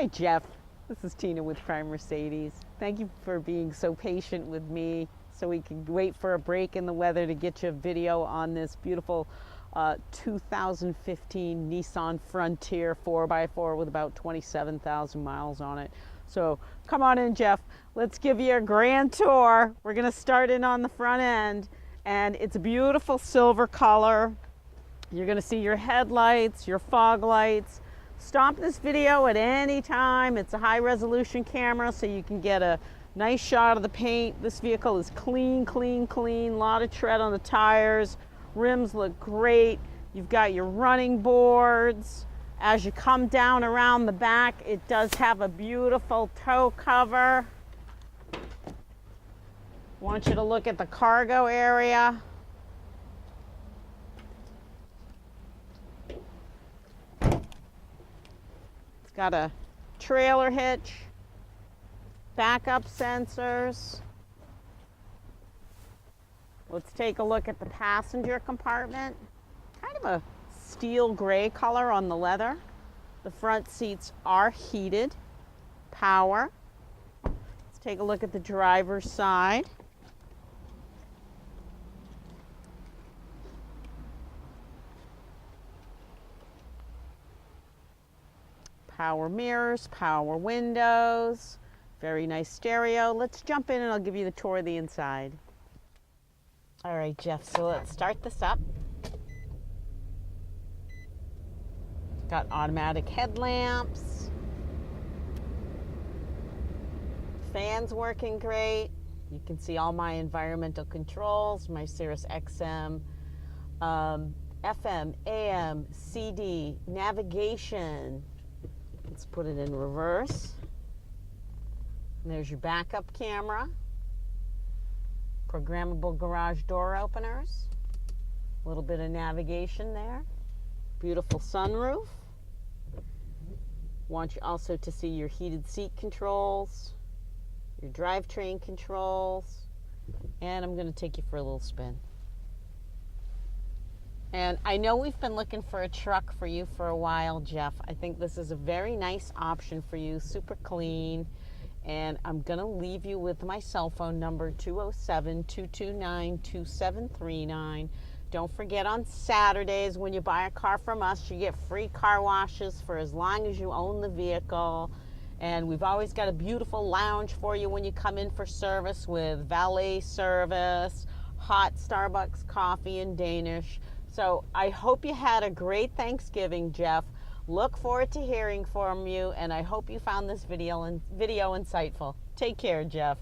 Hi, Jeff. This is Tina with Prime Mercedes. Thank you for being so patient with me so we can wait for a break in the weather to get you a video on this beautiful 2015 Nissan Frontier 4x4 with about 27,000 miles on it. So come on in, Jeff. Let's give you a grand tour. We're going to start in on the front end, and it's a beautiful silver color. You're going to see your headlights, your fog lights. Stop this video at any time. It's a high resolution camera so you can get a nice shot of the paint. This vehicle is clean, clean, clean. A lot of tread on the tires. Rims look great. You've got your running boards. As you come down around the back, it does have a beautiful tow cover. I want you to look at the cargo area. It's got a trailer hitch, backup sensors. Let's take a look at the passenger compartment. Kind of a steel gray color on the leather. The front seats are heated, power. Let's take a look at the driver's side. Power mirrors, power windows, very nice stereo. Let's jump in and I'll give you the tour of the inside. All right, Jeff, so let's start this up. Got automatic headlamps. Fans working great. You can see all my environmental controls, my Sirius XM, FM, AM, CD, navigation. Let's put it in reverse. And there's your backup camera. Programmable garage door openers. A little bit of navigation there. Beautiful sunroof. Want you also to see your heated seat controls, your drivetrain controls, and I'm going to take you for a little spin. And I know we've been looking for a truck for you for a while, Jeff. I think this is a very nice option for you, super clean. And I'm going to leave you with my cell phone number, 207-229-2739. Don't forget, on Saturdays when you buy a car from us, you get free car washes for as long as you own the vehicle. And we've always got a beautiful lounge for you when you come in for service with valet service, hot Starbucks coffee and Danish. So I hope you had a great Thanksgiving, Jeff. Look forward to hearing from you, and I hope you found this video insightful. Take care, Jeff.